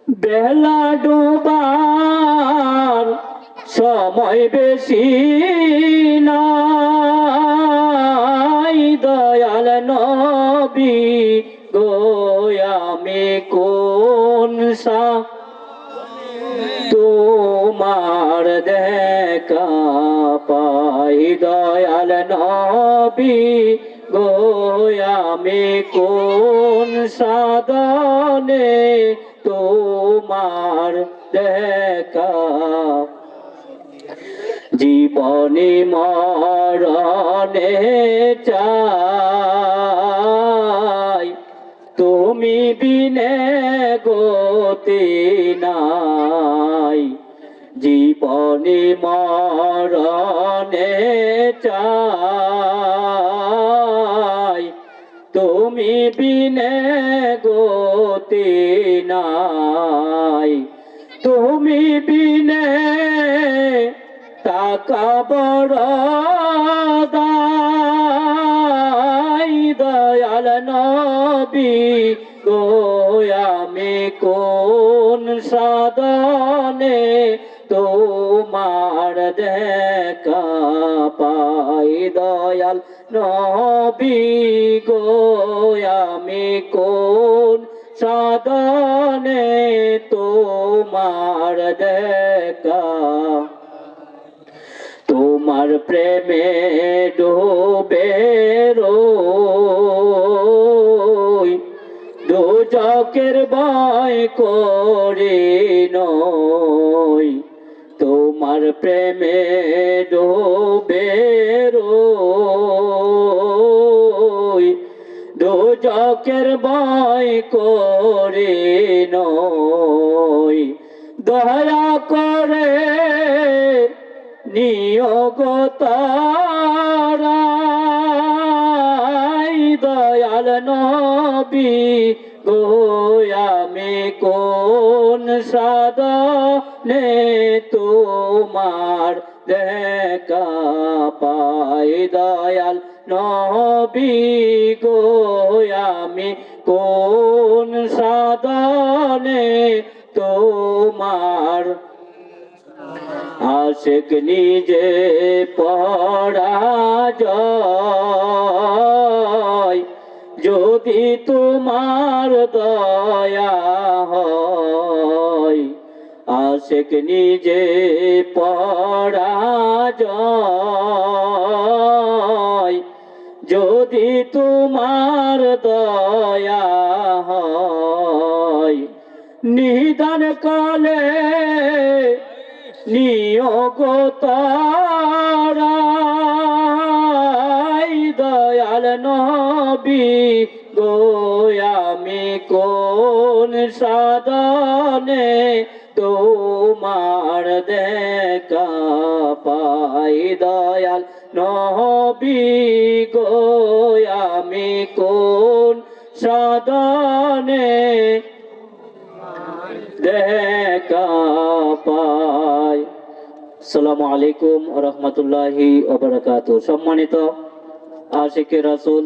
বেলা ডোবার সময় বেশি নাই, দয়াল নবী গো আমি কোন সা তোমার দেখা পাই, দয়াল নবী গো আমি কোন সাধনে তোমার দেখা। জীবনে মরণে চাই, তুমি বিনে গতি নাই। জীবনে মরণে চাই, তুমি বিনে গতি নাই। তুমি বিনে টাকা বড় দায়, দয়াল নবী গো আমি কোন সাধনে তোমার দেখা পাই, দয়াল নবী গো আমি কোন সাধনে তোমার দেখা। তোমার প্রেমে ডুবে রই, দোজখের ভয় করি নই। তোমার প্রেমে ডুবে রই, দোজখের ভয় করি নই। দয়া করে নিয়োগ তারাই, দয়াল নবী গো আমি কোন সাধনে তোমার দেখা পাই, দয়াল নবী গো আমি কোন সাধনে তোমার। আশিক নিজে পরাজয়, যদি তোমার দয়া হয়। আশিক নিজে পরাজয়, যদি তোমার দয়া হয়। নিদান কালে নিয়োগ তারাই, দয়াল নবী গো আমি কোন সাধনে তোমার দেখা পাই, দয়াল নবী গো আমি কোন সাধনে দেখা পাই। আসসালামু আলাইকুম ওয়া রাহমাতুল্লাহি ওয়া বারাকাতুহু। সম্মানিত আশিকে রাসূল